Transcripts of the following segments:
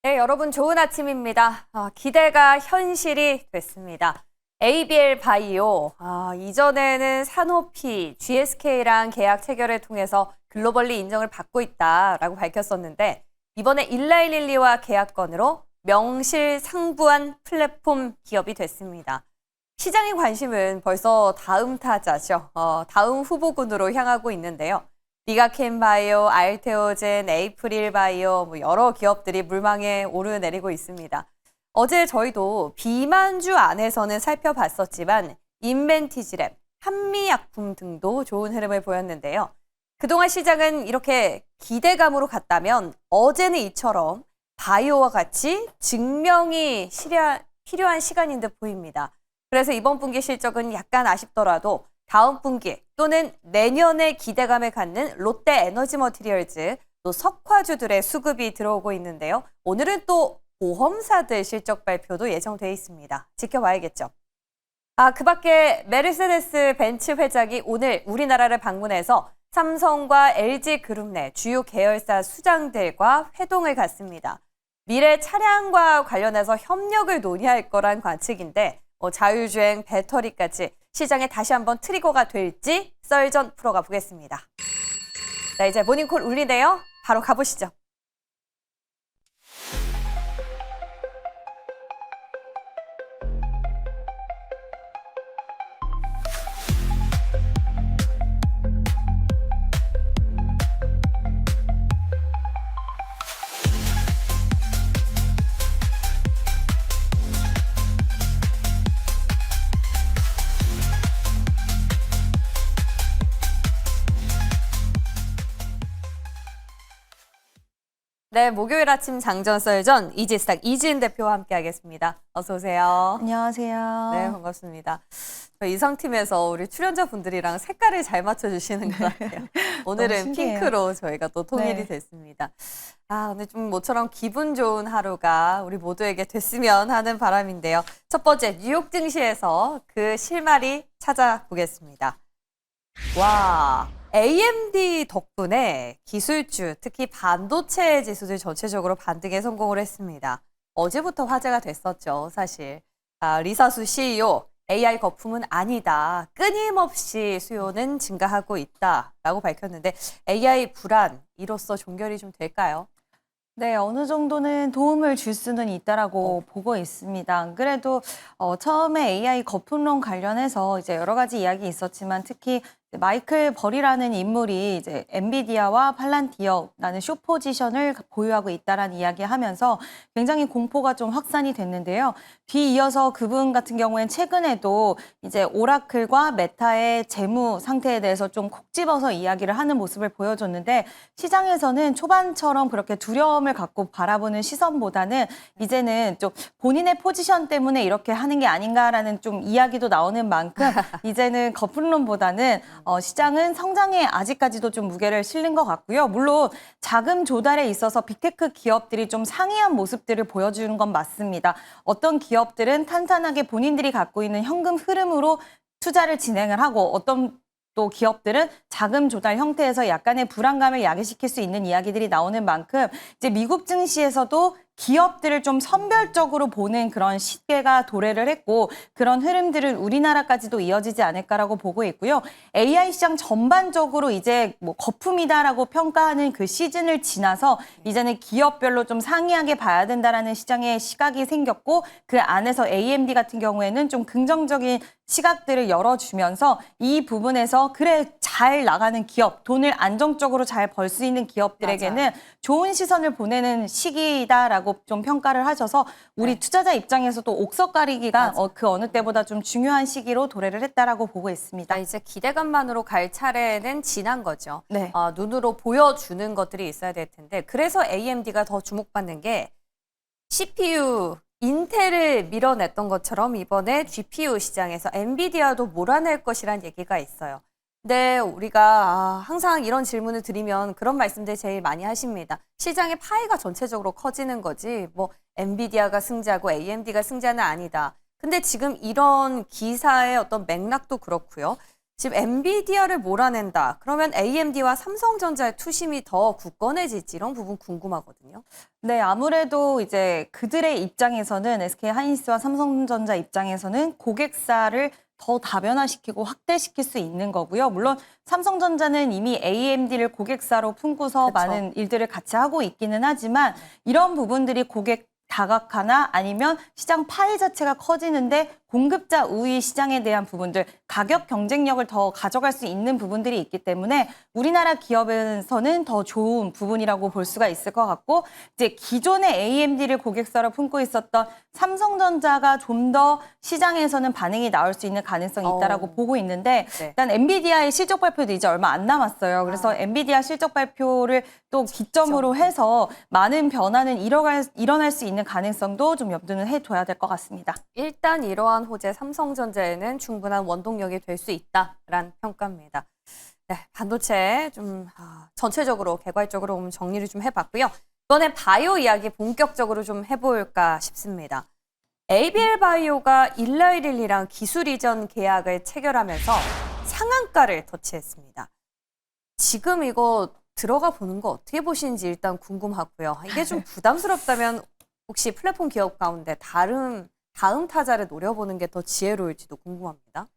네, 여러분 좋은 아침입니다. 기대가 현실이 됐습니다. ABL 바이오, 이전에는 산호피, GSK랑 계약 체결을 통해서 글로벌리 인정을 받고 있다라고 밝혔었는데 이번에 일라이릴리와 계약건으로 명실상부한 플랫폼 기업이 됐습니다. 시장의 관심은 벌써 다음 타자죠. 다음 후보군으로 향하고 있는데요. 리가켄바이오, 알테오젠, 에이프릴바이오 여러 기업들이 물망에 오르내리고 있습니다. 어제 저희도 비만주 안에서는 살펴봤었지만 인벤티지랩, 한미약품 등도 좋은 흐름을 보였는데요. 그동안 시장은 이렇게 기대감으로 갔다면 어제는 이처럼 바이오와 같이 증명이 필요한 시간인 듯 보입니다. 그래서 이번 분기 실적은 약간 아쉽더라도 다음 분기 또는 내년에 기대감을 갖는 롯데 에너지 머티리얼즈, 또 석화주들의 수급이 들어오고 있는데요. 오늘은 또 보험사들 실적 발표도 예정돼 있습니다. 지켜봐야겠죠. 그 밖에 메르세데스 벤츠 회장이 오늘 우리나라를 방문해서 삼성과 LG그룹 내 주요 계열사 수장들과 회동을 갖습니다. 미래 차량과 관련해서 협력을 논의할 거란 관측인데 자율주행, 배터리까지 시장에 다시 한번 트리거가 될지 썰전 풀어가 보겠습니다. 자, 이제 모닝콜 울리네요. 바로 가보시죠. 네, 목요일 아침 장전 썰전 이지스탁 이지은 대표와 함께하겠습니다. 어서 오세요. 안녕하세요. 네, 반갑습니다. 저희 이상팀에서 우리 출연자분들이랑 색깔을 잘 맞춰주시는 것 같아요. 오늘은 신기해요. 핑크로 저희가 또 통일이 네. 됐습니다. 오늘 좀 모처럼 기분 좋은 하루가 우리 모두에게 됐으면 하는 바람인데요. 첫 번째, 뉴욕 증시에서 그 실마리 찾아보겠습니다. 와, AMD 덕분에 기술주, 특히 반도체 지수들 전체적으로 반등에 성공을 했습니다. 어제부터 화제가 됐었죠, 사실. 리사수 CEO, AI 거품은 아니다. 끊임없이 수요는 증가하고 있다라고 밝혔는데 AI 불안, 이로써 종결이 좀 될까요? 네, 어느 정도는 도움을 줄 수는 있다라고 보고 있습니다. 안 그래도 처음에 AI 거품론 관련해서 이제 여러 가지 이야기 있었지만 특히 마이클 벌이라는 인물이 이제 엔비디아와 팔란티어라는 숏 포지션을 보유하고 있다라는 이야기하면서 굉장히 공포가 좀 확산이 됐는데요. 뒤이어서 그분 같은 경우엔 최근에도 이제 오라클과 메타의 재무 상태에 대해서 좀 콕 집어서 이야기를 하는 모습을 보여줬는데 시장에서는 초반처럼 그렇게 두려움을 갖고 바라보는 시선보다는 이제는 좀 본인의 포지션 때문에 이렇게 하는 게 아닌가라는 좀 이야기도 나오는 만큼 이제는 거품론보다는 시장은 성장에 아직까지도 좀 무게를 실는 것 같고요. 물론 자금 조달에 있어서 빅테크 기업들이 좀 상이한 모습들을 보여주는 건 맞습니다. 어떤 기업들은 탄탄하게 본인들이 갖고 있는 현금 흐름으로 투자를 진행을 하고 어떤 또 기업들은 자금 조달 형태에서 약간의 불안감을 야기시킬 수 있는 이야기들이 나오는 만큼 이제 미국 증시에서도 기업들을 좀 선별적으로 보는 그런 시계가 도래를 했고 그런 흐름들은 우리나라까지도 이어지지 않을까라고 보고 있고요. AI 시장 전반적으로 이제 뭐 거품이다라고 평가하는 그 시즌을 지나서 이제는 기업별로 좀 상이하게 봐야 된다라는 시장의 시각이 생겼고 그 안에서 AMD 같은 경우에는 좀 긍정적인 시각들을 열어주면서 이 부분에서 그래 잘 나가는 기업, 돈을 안정적으로 잘 벌 수 있는 기업들에게는 맞아요. 좋은 시선을 보내는 시기다라고 좀 평가를 하셔서 우리 네. 투자자 입장에서도 옥석 가리기가 맞아. 그 어느 때보다 좀 중요한 시기로 도래를 했다라고 보고 있습니다. 이제 기대감만으로 갈 차례는 지난 거죠. 네. 눈으로 보여주는 것들이 있어야 될 텐데 그래서 AMD가 더 주목받는 게 CPU, 인텔을 밀어냈던 것처럼 이번에 GPU 시장에서 엔비디아도 몰아낼 것이란 얘기가 있어요. 근데 우리가 항상 이런 질문을 드리면 그런 말씀들 제일 많이 하십니다. 시장의 파이가 전체적으로 커지는 거지 뭐 엔비디아가 승자고 AMD가 승자는 아니다. 근데 지금 이런 기사의 어떤 맥락도 그렇고요. 지금 엔비디아를 몰아낸다. 그러면 AMD와 삼성전자의 투심이 더 굳건해질지 이런 부분 궁금하거든요. 네, 아무래도 이제 그들의 입장에서는 SK 하이닉스와 삼성전자 입장에서는 고객사를 더 다변화시키고 확대시킬 수 있는 거고요. 물론 삼성전자는 이미 AMD를 고객사로 품고서 그쵸. 많은 일들을 같이 하고 있기는 하지만 이런 부분들이 고객 다각화나 아니면 시장 파이 자체가 커지는데 공급자 우위 시장에 대한 부분들, 가격 경쟁력을 더 가져갈 수 있는 부분들이 있기 때문에 우리나라 기업에서는 더 좋은 부분이라고 볼 수가 있을 것 같고, 이제 기존의 AMD를 고객사로 품고 있었던 삼성전자가 좀 더 시장에서는 반응이 나올 수 있는 가능성이 있다라고 보고 있는데, 네. 일단 엔비디아의 실적 발표도 이제 얼마 안 남았어요. 그래서 엔비디아 실적 발표를 또 기점으로 해서 많은 변화는 일어날 수 있는 가능성도 좀 염두는 해둬야 될 것 같습니다. 일단 이러한 호재 삼성전자에는 충분한 원동력이 될 수 있다라는 평가입니다. 네, 반도체 좀 전체적으로 개괄적으로 정리를 좀 해봤고요. 이번엔 바이오 이야기 본격적으로 좀 해볼까 싶습니다. ABL 바이오가 일라이릴리랑 기술 이전 계약을 체결하면서 상한가를 터치했습니다. 지금 이거 들어가 보는 거 어떻게 보시는지 일단 궁금하고요. 이게 좀 부담스럽다면 혹시 플랫폼 기업 가운데 다음 타자를 노려보는 게 더 지혜로울지도 궁금합니다.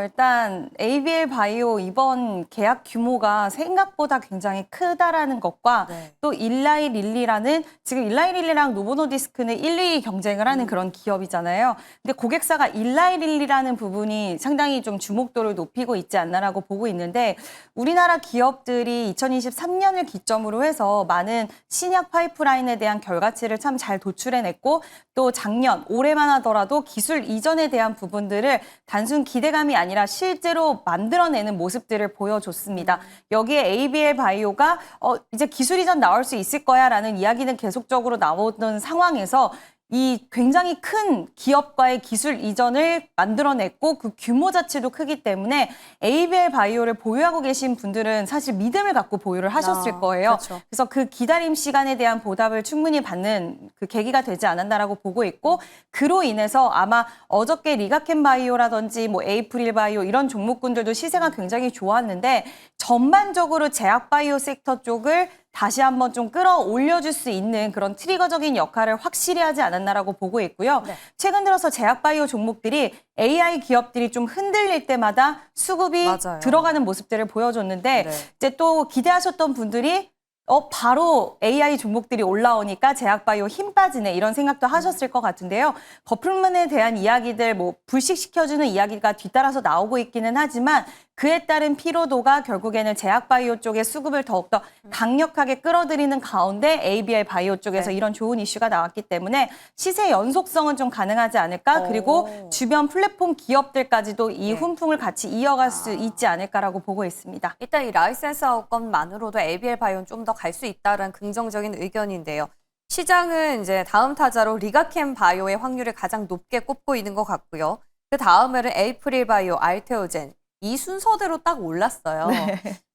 일단 ABL 바이오 이번 계약 규모가 생각보다 굉장히 크다라는 것과 네. 또 일라이 릴리라는, 지금 일라이 릴리랑 노보노디스크는 1, 2위 경쟁을 하는 그런 기업이잖아요. 근데 고객사가 일라이 릴리라는 부분이 상당히 좀 주목도를 높이고 있지 않나라고 보고 있는데, 우리나라 기업들이 2023년을 기점으로 해서 많은 신약 파이프라인에 대한 결과치를 참 잘 도출해냈고, 또 작년, 올해만 하더라도 기술 이전에 대한 부분들을 단순 기대감이 아니라 실제로 만들어내는 모습들을 보여줬습니다. 여기에 ABL 바이오가 이제 기술 이전 나올 수 있을 거야라는 이야기는 계속적으로 나오던 상황에서 이 굉장히 큰 기업과의 기술 이전을 만들어냈고 그 규모 자체도 크기 때문에 ABL 바이오를 보유하고 계신 분들은 사실 믿음을 갖고 보유를 하셨을 거예요. 그렇죠. 그래서 그 기다림 시간에 대한 보답을 충분히 받는 그 계기가 되지 않았나라고 보고 있고, 그로 인해서 아마 어저께 리가켄 바이오라든지 뭐 에이프릴 바이오 이런 종목군들도 시세가 굉장히 좋았는데, 전반적으로 제약 바이오 섹터 쪽을 다시 한번 좀 끌어올려줄 수 있는 그런 트리거적인 역할을 확실히 하지 않았나라고 보고 있고요. 네. 최근 들어서 제약바이오 종목들이 AI 기업들이 좀 흔들릴 때마다 수급이 맞아요. 들어가는 모습들을 보여줬는데, 네. 이제 또 기대하셨던 분들이 바로 AI 종목들이 올라오니까 제약바이오 힘 빠지네 이런 생각도 하셨을 것 같은데요. 거품론에 대한 이야기들, 뭐 불식시켜주는 이야기가 뒤따라서 나오고 있기는 하지만 그에 따른 피로도가 결국에는 제약바이오 쪽의 수급을 더욱더 강력하게 끌어들이는 가운데 ABL 바이오 쪽에서 네. 이런 좋은 이슈가 나왔기 때문에 시세 연속성은 좀 가능하지 않을까. 그리고 주변 플랫폼 기업들까지도 이 네. 훈풍을 같이 이어갈 수 있지 않을까라고 보고 있습니다. 일단 이 라이센스 아웃건만으로도 ABL 바이오는 좀 더 갈 수 있다는 긍정적인 의견인데요. 시장은 이제 다음 타자로 리가켄 바이오의 확률을 가장 높게 꼽고 있는 것 같고요. 그 다음에는 에이프릴 바이오, 알테오젠 이 순서대로 딱 올랐어요.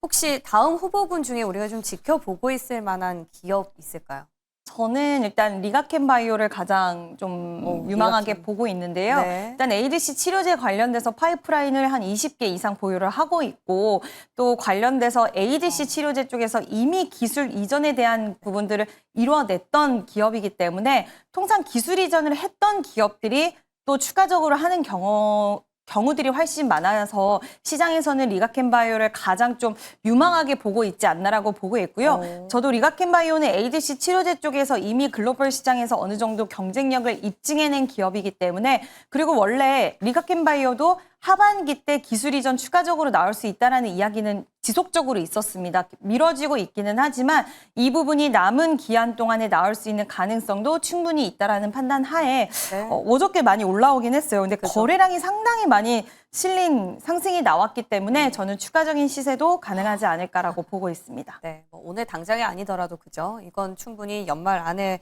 혹시 다음 후보군 중에 우리가 좀 지켜보고 있을 만한 기업 있을까요? 저는 일단 리가켄 바이오를 가장 좀 유망하게 리가켄. 보고 있는데요. 네. 일단 ADC 치료제 관련돼서 파이프라인을 한 20개 이상 보유를 하고 있고, 또 관련돼서 ADC 치료제 쪽에서 이미 기술 이전에 대한 부분들을 이루어냈던 기업이기 때문에 통상 기술 이전을 했던 기업들이 또 추가적으로 하는 경우들이 훨씬 많아서 시장에서는 리가켄 바이오를 가장 좀 유망하게 보고 있지 않나라고 보고 있고요. 저도 리가켄 바이오는 ADC 치료제 쪽에서 이미 글로벌 시장에서 어느 정도 경쟁력을 입증해낸 기업이기 때문에, 그리고 원래 리가켄 바이오도 하반기 때 기술 이전 추가적으로 나올 수 있다는 이야기는 지속적으로 있었습니다. 미뤄지고 있기는 하지만 이 부분이 남은 기한 동안에 나올 수 있는 가능성도 충분히 있다라는 판단 하에 네. 어저께 많이 올라오긴 했어요. 근데 그죠. 거래량이 상당히 많이 실린 상승이 나왔기 때문에 저는 추가적인 시세도 가능하지 않을까라고 보고 있습니다. 네, 뭐 오늘 당장이 아니더라도 그죠? 이건 충분히 연말 안에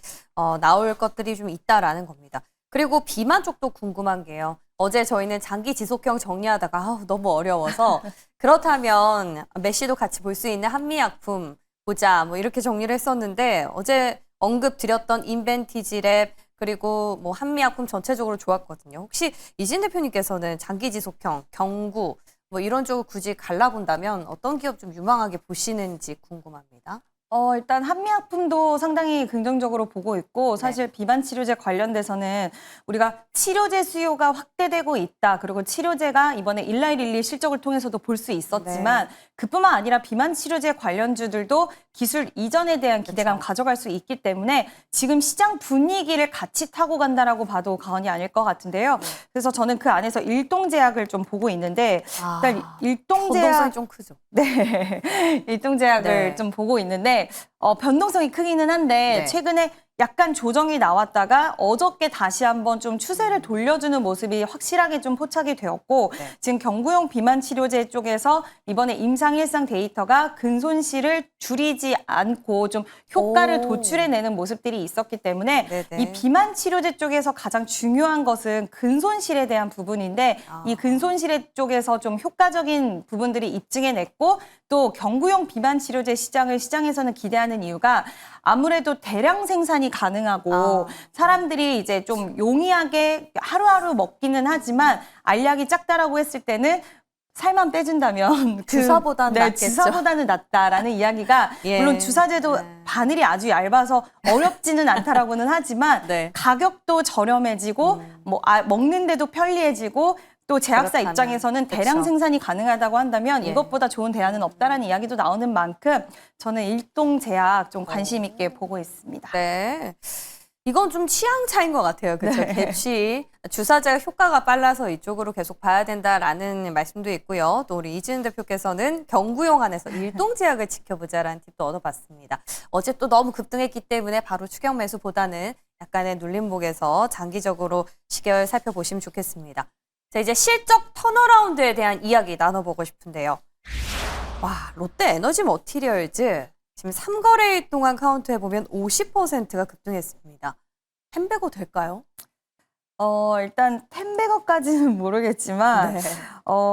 나올 것들이 좀 있다라는 겁니다. 그리고 비만 쪽도 궁금한 게요. 어제 저희는 장기 지속형 정리하다가 너무 어려워서 그렇다면 메시도 같이 볼 수 있는 한미약품 보자 뭐 이렇게 정리를 했었는데, 어제 언급 드렸던 인벤티지랩 그리고 뭐 한미약품 전체적으로 좋았거든요. 혹시 이진 대표님께서는 장기 지속형, 경구 뭐 이런 쪽을 굳이 갈라본다면 어떤 기업 좀 유망하게 보시는지 궁금합니다. 일단 한미약품도 상당히 긍정적으로 보고 있고 사실 비만 치료제 관련돼서는 우리가 치료제 수요가 확대되고 있다. 그리고 치료제가 이번에 일라이릴리 실적을 통해서도 볼 수 있었지만 그뿐만 아니라 비만 치료제 관련주들도 기술 이전에 대한 기대감 가져갈 수 있기 때문에 지금 시장 분위기를 같이 타고 간다라고 봐도 과언이 아닐 것 같은데요. 그래서 저는 그 안에서 일동제약을 좀 보고 있는데 일단 변동성이 일동제약 좀 크죠. 네, 일동제약을 좀 보고 있는데 변동성이 크기는 한데 최근에 약간 조정이 나왔다가 어저께 다시 한번 좀 추세를 돌려주는 모습이 확실하게 좀 포착이 되었고 지금 경구용 비만 치료제 쪽에서 이번에 임상 일상 데이터가 근손실을 줄이지 않고 좀 효과를 도출해내는 모습들이 있었기 때문에 이 비만 치료제 쪽에서 가장 중요한 것은 근손실에 대한 부분인데 이 근손실 쪽에서 좀 효과적인 부분들이 입증해냈고 또 경구용 비만 치료제 시장을 시장에서는 기대하는 이유가 아무래도 대량 생산이 가능하고 사람들이 이제 좀 용이하게 하루하루 먹기는 하지만 알약이 작다라고 했을 때는 살만 빼준다면 주사보다는 낫겠죠. 주사보다는 낫다라는 이야기가 물론 주사제도 바늘이 아주 얇아서 어렵지는 않다라고는 하지만 가격도 저렴해지고 뭐 먹는데도 편리해지고 또 제약사 입장에서는 대량 생산이 가능하다고 한다면 이것보다 좋은 대안은 없다라는 이야기도 나오는 만큼 저는 일동제약 좀 관심 있게 보고 있습니다. 네. 이건 좀 취향 차이인 것 같아요. 그렇죠. 갭시 주사제가 효과가 빨라서 이쪽으로 계속 봐야 된다라는 말씀도 있고요. 또 우리 이지은 대표께서는 경구용 안에서 일동제약을 지켜보자라는 팁도 얻어봤습니다. 어제 또 너무 급등했기 때문에 바로 추격 매수보다는 약간의 눌림목에서 장기적으로 시계를 살펴보시면 좋겠습니다. 자, 이제 실적 턴어라운드에 대한 이야기 나눠보고 싶은데요. 와, 롯데 에너지 머티리얼즈 지금 3거래일 동안 카운트해보면 50%가 급등했습니다. 10배고 될까요? 일단 10배거까지는 모르겠지만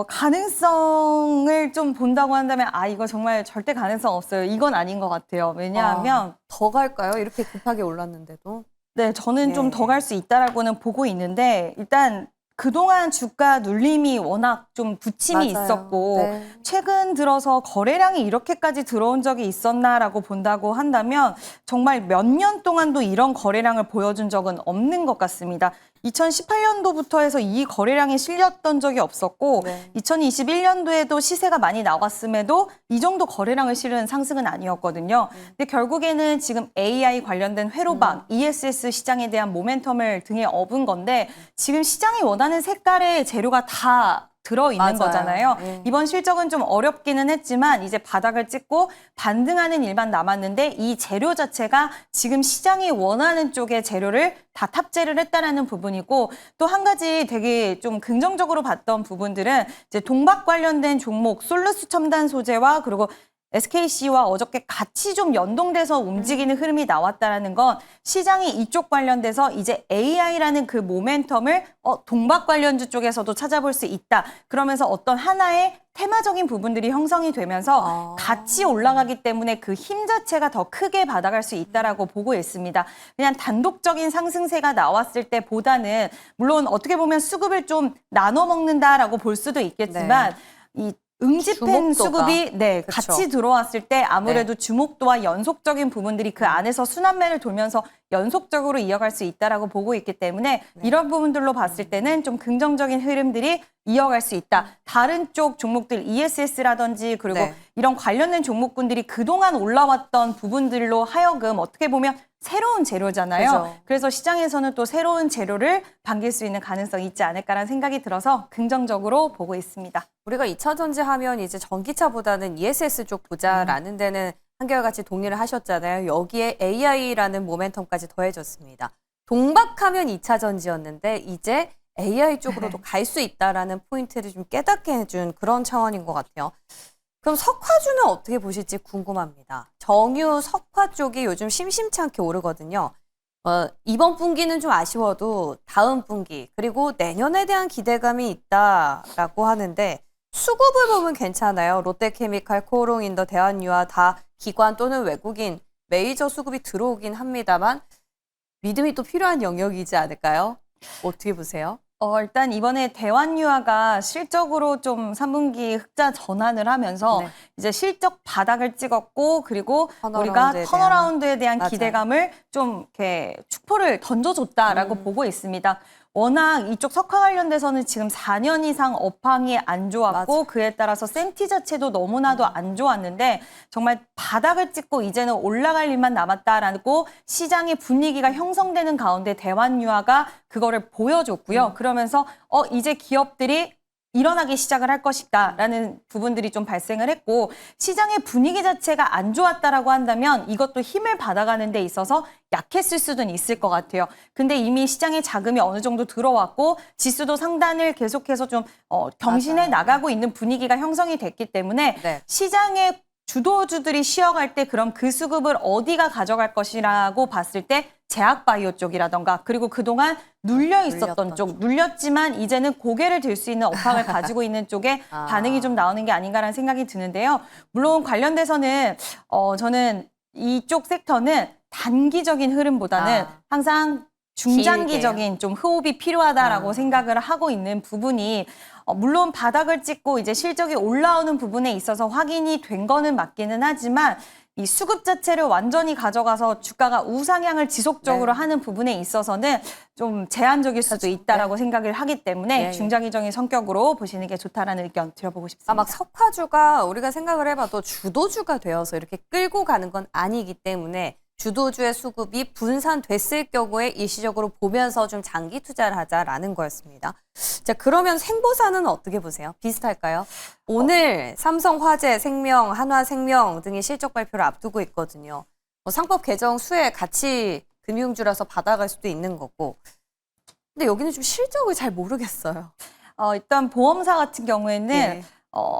가능성을 좀 본다고 한다면 이거 정말 절대 가능성 없어요. 이건 아닌 것 같아요. 왜냐하면 더 갈까요? 이렇게 급하게 올랐는데도. 네, 저는 좀 더 갈 수 있다라고는 보고 있는데 일단 그동안 주가 눌림이 워낙 좀 부침이 있었고 최근 들어서 거래량이 이렇게까지 들어온 적이 있었나라고 본다고 한다면 정말 몇 년 동안도 이런 거래량을 보여준 적은 없는 것 같습니다. 2018년도부터 해서 이 거래량이 실렸던 적이 없었고 2021년도에도 시세가 많이 나왔음에도 이 정도 거래량을 실은 상승은 아니었거든요. 근데 결국에는 지금 AI 관련된 회로방, ESS 시장에 대한 모멘텀을 등에 업은 건데 지금 시장이 원하는 색깔의 재료가 다 들어있는 거잖아요. 이번 실적은 좀 어렵기는 했지만 이제 바닥을 찍고 반등하는 일만 남았는데 이 재료 자체가 지금 시장이 원하는 쪽의 재료를 다 탑재를 했다라는 부분이고 또 한 가지 되게 좀 긍정적으로 봤던 부분들은 이제 동박 관련된 종목 솔루스 첨단 소재와 그리고 SKC와 어저께 같이 좀 연동돼서 움직이는 흐름이 나왔다라는 건 시장이 이쪽 관련돼서 이제 AI라는 그 모멘텀을 동박 관련주 쪽에서도 찾아볼 수 있다. 그러면서 어떤 하나의 테마적인 부분들이 형성이 되면서 같이 올라가기 때문에 그 힘 자체가 더 크게 받아갈 수 있다라고 보고 있습니다. 그냥 단독적인 상승세가 나왔을 때보다는 물론 어떻게 보면 수급을 좀 나눠 먹는다라고 볼 수도 있겠지만 이 응집행 수급이 같이 들어왔을 때 아무래도 주목도와 연속적인 부분들이 그 안에서 순환매를 돌면서 연속적으로 이어갈 수 있다라고 보고 있기 때문에 이런 부분들로 봤을 때는 좀 긍정적인 흐름들이 이어갈 수 있다. 다른 쪽 종목들 ESS라든지 그리고 이런 관련된 종목군들이 그동안 올라왔던 부분들로 하여금 어떻게 보면 새로운 재료잖아요. 그래서 시장에서는 또 새로운 재료를 반길 수 있는 가능성이 있지 않을까라는 생각이 들어서 긍정적으로 보고 있습니다. 우리가 2차 전지 하면 이제 전기차보다는 ESS 쪽 보자라는 데는 한결같이 동의를 하셨잖아요. 여기에 AI라는 모멘텀까지 더해졌습니다. 동박하면 2차 전지였는데 이제 AI 쪽으로도 갈 수 있다라는 포인트를 좀 깨닫게 해준 그런 차원인 것 같아요. 그럼 석화주는 어떻게 보실지 궁금합니다. 정유 석화 쪽이 요즘 심심치 않게 오르거든요. 이번 분기는 좀 아쉬워도 다음 분기 그리고 내년에 대한 기대감이 있다라고 하는데 수급을 보면 괜찮아요. 롯데케미칼, 코오롱인더, 대한유화 다 기관 또는 외국인 메이저 수급이 들어오긴 합니다만 믿음이 또 필요한 영역이지 않을까요? 어떻게 보세요? 일단 이번에 대환유화가 실적으로 좀 3분기 흑자 전환을 하면서 네. 이제 실적 바닥을 찍었고 그리고 턴어라운드에 우리가 대한- 턴어라운드에 대한 맞아요. 기대감을 좀 이렇게 축포를 던져줬다라고 보고 있습니다. 워낙 이쪽 석화 관련돼서는 지금 4년 이상 업황이 안 좋았고 맞아요. 그에 따라서 센티 자체도 너무나도 안 좋았는데 정말 바닥을 찍고 이제는 올라갈 일만 남았다라고 시장의 분위기가 형성되는 가운데 대환유화가 그거를 보여줬고요. 그러면서 이제 기업들이 일어나기 시작을 할 것이다라는 부분들이 좀 발생을 했고 시장의 분위기 자체가 안 좋았다라고 한다면 이것도 힘을 받아가는 데 있어서 약했을 수는 있을 것 같아요. 근데 이미 시장에 자금이 어느 정도 들어왔고 지수도 상단을 계속해서 좀 경신해 맞아요. 나가고 있는 분위기가 형성이 됐기 때문에 네. 시장의 주도주들이 쉬어갈 때 그럼 그 수급을 어디가 가져갈 것이라고 봤을 때 제약바이오 쪽이라던가 그리고 그동안 눌려 있었던 눌렸던 쪽, 눌렸지만 이제는 고개를 들 수 있는 업황을 가지고 있는 쪽에 아. 반응이 좀 나오는 게 아닌가라는 생각이 드는데요. 물론 관련돼서는 저는 이쪽 섹터는 단기적인 흐름보다는 아. 항상 중장기적인 좀 호흡이 필요하다라고 아. 생각을 하고 있는 부분이 물론 바닥을 찍고 이제 실적이 올라오는 부분에 있어서 확인이 된 거는 맞기는 하지만 이 수급 자체를 완전히 가져가서 주가가 우상향을 지속적으로 네. 하는 부분에 있어서는 좀 제한적일 수도 있다라고 생각을 하기 때문에 예, 예. 중장기적인 성격으로 보시는 게 좋다라는 의견 드려보고 싶습니다. 막 석화주가 우리가 생각을 해봐도 주도주가 되어서 이렇게 끌고 가는 건 아니기 때문에 주도주의 수급이 분산됐을 경우에 일시적으로 보면서 좀 장기 투자를 하자라는 거였습니다. 자, 그러면 생보사는 어떻게 보세요? 비슷할까요? 오늘 삼성화재, 생명, 한화생명 등이 실적 발표를 앞두고 있거든요. 상법 개정 수혜 같이 금융주라서 받아갈 수도 있는 거고. 근데 여기는 좀 실적을 잘 모르겠어요. 일단 보험사 같은 경우에는 예.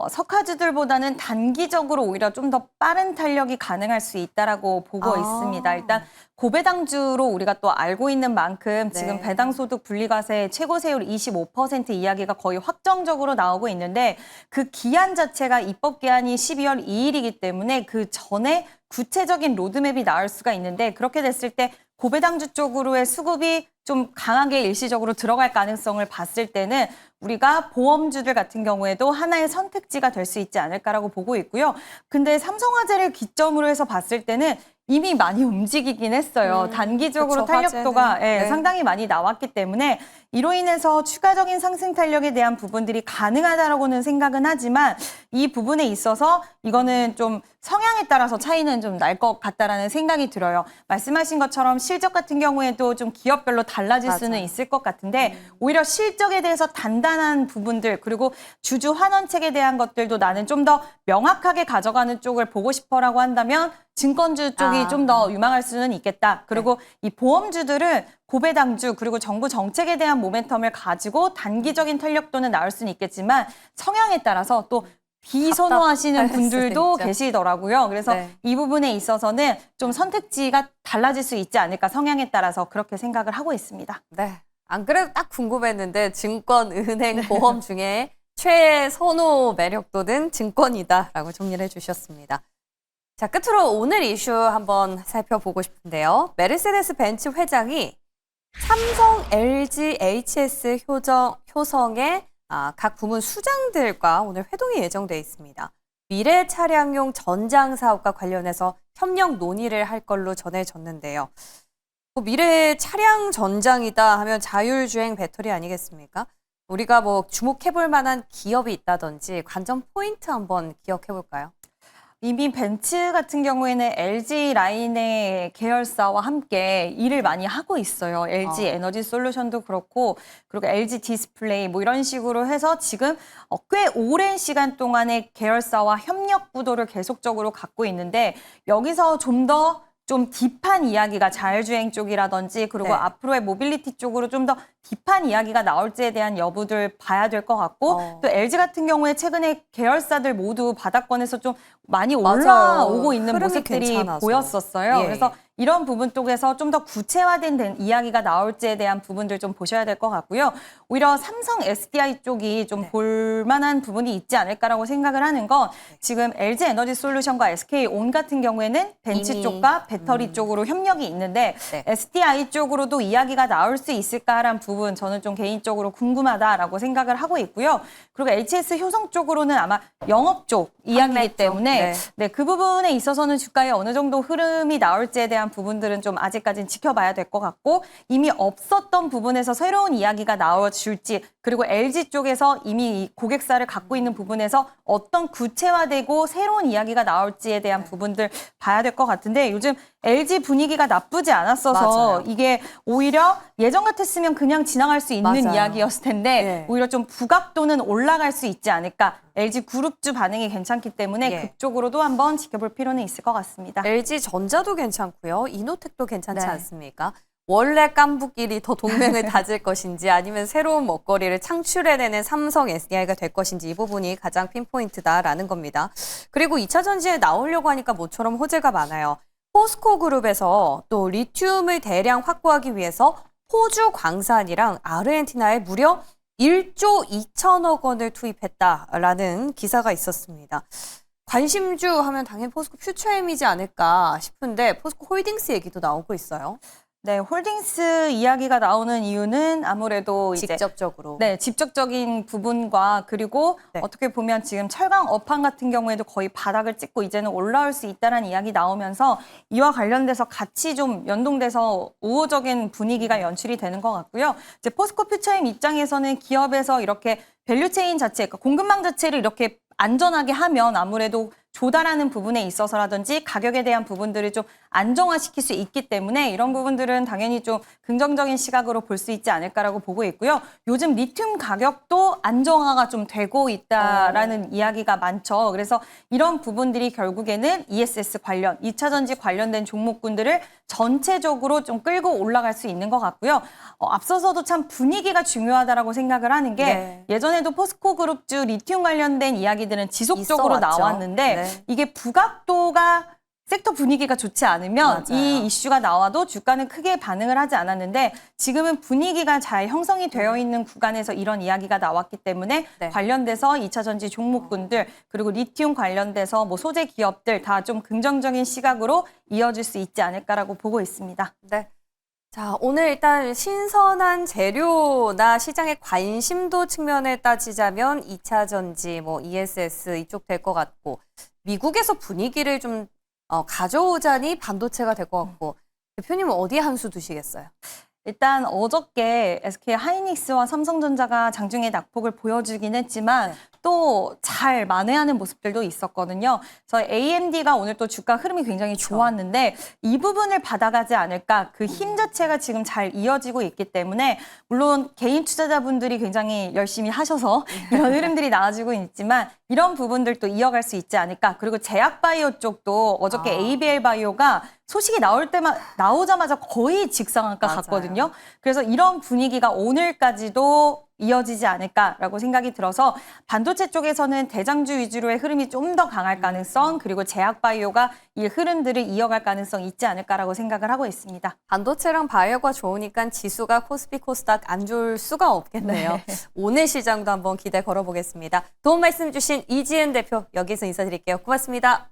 석화주들보다는 단기적으로 오히려 좀 더 빠른 탄력이 가능할 수 있다라고 보고 아. 있습니다. 일단 고배당주로 우리가 또 알고 있는 만큼 지금 네. 배당소득 분리과세 최고세율 25% 이야기가 거의 확정적으로 나오고 있는데 그 기한 자체가 입법 기한이 12월 2일이기 때문에 그 전에 구체적인 로드맵이 나올 수가 있는데 그렇게 됐을 때 고배당주 쪽으로의 수급이 좀 강하게 일시적으로 들어갈 가능성을 봤을 때는 우리가 보험주들 같은 경우에도 하나의 선택지가 될 수 있지 않을까라고 보고 있고요. 근데 삼성화재를 기점으로 해서 봤을 때는 이미 많이 움직이긴 했어요. 단기적으로 그쵸, 탄력도가 화재는. 네. 상당히 많이 나왔기 때문에 이로 인해서 추가적인 상승 탄력에 대한 부분들이 가능하다라고는 생각은 하지만 이 부분에 있어서 이거는 좀 성향에 따라서 차이는 좀 날 것 같다라는 생각이 들어요. 말씀하신 것처럼 실적 같은 경우에도 좀 기업별로 달라질 수는 맞아요. 있을 것 같은데 오히려 실적에 대해서 단단한 부분들 그리고 주주 환원책에 대한 것들도 나는 좀 더 명확하게 가져가는 쪽을 보고 싶어라고 한다면 증권주 쪽이 아. 좀 더 유망할 수는 있겠다. 그리고 이 보험주들은 고배당주 그리고 정부 정책에 대한 모멘텀을 가지고 단기적인 탄력도는 나올 수는 있겠지만 성향에 따라서 또 비선호하시는 답답할 수도 분들도 있죠. 계시더라고요. 그래서 네. 이 부분에 있어서는 좀 선택지가 달라질 수 있지 않을까 성향에 따라서 그렇게 생각을 하고 있습니다. 네. 안 그래도 딱 궁금했는데 증권, 은행, 보험 중에 최애 선호 매력도는 증권이다라고 정리를 해주셨습니다. 자, 끝으로 오늘 이슈 한번 살펴보고 싶은데요. 메르세데스 벤츠 회장이 삼성, LG, HS 효성의 각 부문 수장들과 오늘 회동이 예정돼 있습니다. 미래 차량용 전장 사업과 관련해서 협력 논의를 할 걸로 전해졌는데요. 미래 차량 전장이다 하면 자율주행 배터리 아니겠습니까? 우리가 뭐 주목해볼 만한 기업이 있다든지 관전 포인트 한번 기억해볼까요? 이미 벤츠 같은 경우에는 LG 라인의 계열사와 함께 일을 많이 하고 있어요. LG 에너지 솔루션도 그렇고 그리고 LG 디스플레이 뭐 이런 식으로 해서 지금 꽤 오랜 시간 동안의 계열사와 협력 구도를 계속적으로 갖고 있는데 여기서 좀 딥한 이야기가 자율주행 쪽이라든지 그리고 네. 앞으로의 모빌리티 쪽으로 좀 더 딥한 이야기가 나올지에 대한 여부들 봐야 될 것 같고 또 LG 같은 경우에 최근에 계열사들 모두 바닥권에서 좀 많이 맞아요. 올라오고 있는 흐름이 모습들이 괜찮아서. 보였었어요. 예. 그래서 이런 부분 쪽에서 좀 더 구체화된 이야기가 나올지에 대한 부분들 좀 보셔야 될 것 같고요. 오히려 삼성 SDI 쪽이 좀 네. 볼만한 부분이 있지 않을까라고 생각을 하는 건 지금 LG 에너지 솔루션과 SK온 같은 경우에는 벤츠 이미, 쪽과 배터리 쪽으로 협력이 있는데 네. SDI 쪽으로도 이야기가 나올 수 있을까라는 부분 저는 좀 개인적으로 궁금하다라고 생각을 하고 있고요. 그리고 HS 효성 쪽으로는 아마 영업 쪽 이야기이기 판매 쪽. 때문에 네. 네, 그 부분에 있어서는 주가에 어느 정도 흐름이 나올지에 대한 부분들은 좀 아직까지는 지켜봐야 될 것 같고 이미 없었던 부분에서 새로운 이야기가 나와줄지 그리고 LG 쪽에서 이미 이 고객사를 갖고 있는 부분에서 어떤 구체화되고 새로운 이야기가 나올지에 대한 부분들 봐야 될 것 같은데 요즘 LG 분위기가 나쁘지 않았어서 맞아요. 이게 오히려 예전 같았으면 그냥 지나갈 수 있는 맞아요. 이야기였을 텐데 예. 오히려 좀 부각도는 올라갈 수 있지 않을까. LG 그룹주 반응이 괜찮기 때문에 예. 그쪽으로도 한번 지켜볼 필요는 있을 것 같습니다. LG 전자도 괜찮고요. 이노텍도 괜찮지 네. 않습니까? 원래 깐부끼리 더 동맹을 다질 것인지 아니면 새로운 먹거리를 창출해내는 삼성 SDI가 될 것인지 이 부분이 가장 핀포인트다라는 겁니다. 그리고 2차 전지에 나오려고 하니까 모처럼 호재가 많아요. 포스코 그룹에서 또 리튬을 대량 확보하기 위해서 호주 광산이랑 아르헨티나에 무려 1조 2천억 원을 투입했다라는 기사가 있었습니다. 관심주 하면 당연히 포스코 퓨처엠이지 않을까 싶은데 포스코 홀딩스 얘기도 나오고 있어요. 네, 홀딩스 이야기가 나오는 이유는 아무래도 이제 직접적으로. 네, 직접적인 부분과 그리고 네. 어떻게 보면 지금 철강 업황 같은 경우에도 거의 바닥을 찍고 이제는 올라올 수 있다는 이야기 나오면서 이와 관련돼서 같이 좀 연동돼서 우호적인 분위기가 연출이 되는 것 같고요. 이제 포스코 퓨처엠 입장에서는 기업에서 이렇게 밸류체인 자체, 그러니까 공급망 자체를 이렇게 안전하게 하면 아무래도 조달하는 부분에 있어서라든지 가격에 대한 부분들을 좀 안정화시킬 수 있기 때문에 이런 부분들은 당연히 좀 긍정적인 시각으로 볼 수 있지 않을까라고 보고 있고요. 요즘 리튬 가격도 안정화가 좀 되고 있다라는 이야기가 많죠. 그래서 이런 부분들이 결국에는 ESS 관련, 2차 전지 관련된 종목군들을 전체적으로 좀 끌고 올라갈 수 있는 것 같고요. 앞서서도 참 분위기가 중요하다라고 생각을 하는 게 네. 예전에도 포스코 그룹주 리튬 관련된 이야기들은 지속적으로 있어왔죠. 나왔는데 네. 이게 부각도가 섹터 분위기가 좋지 않으면 맞아요. 이 이슈가 나와도 주가는 크게 반응을 하지 않았는데 지금은 분위기가 잘 형성이 되어 있는 구간에서 이런 이야기가 나왔기 때문에 네. 관련돼서 2차 전지 종목군들 그리고 리튬 관련돼서 뭐 소재 기업들 다 좀 긍정적인 시각으로 이어질 수 있지 않을까라고 보고 있습니다. 네. 자, 오늘 일단 신선한 재료나 시장의 관심도 측면에 따지자면 2차 전지, 뭐 ESS 이쪽 될 것 같고 미국에서 분위기를 좀 가져오자니 반도체가 될 것 같고 대표님은 어디에 한 수 두시겠어요? 일단 어저께 SK 하이닉스와 삼성전자가 장중에 낙폭을 보여주긴 했지만 네. 또 잘 만회하는 모습들도 있었거든요. 그래서 AMD가 오늘 또 주가 흐름이 굉장히 좋았는데 이 부분을 받아가지 않을까 그 힘 자체가 지금 잘 이어지고 있기 때문에 물론 개인 투자자분들이 굉장히 열심히 하셔서 이런 흐름들이 나와주고 있지만 이런 부분들도 이어갈 수 있지 않을까. 그리고 제약바이오 쪽도 어저께 ABL 바이오가 소식이 나오자마자 거의 직상한가 맞아요. 갔거든요. 그래서 이런 분위기가 오늘까지도 이어지지 않을까라고 생각이 들어서 반도체 쪽에서는 대장주 위주로의 흐름이 좀 더 강할 가능성 그리고 제약바이오가 이 흐름들을 이어갈 가능성 있지 않을까라고 생각을 하고 있습니다. 반도체랑 바이오가 좋으니까 지수가 코스피 코스닥 안 좋을 수가 없겠네요. 오늘 시장도 한번 기대 걸어보겠습니다. 도움 말씀 주신 이지은 대표 여기서 인사드릴게요. 고맙습니다.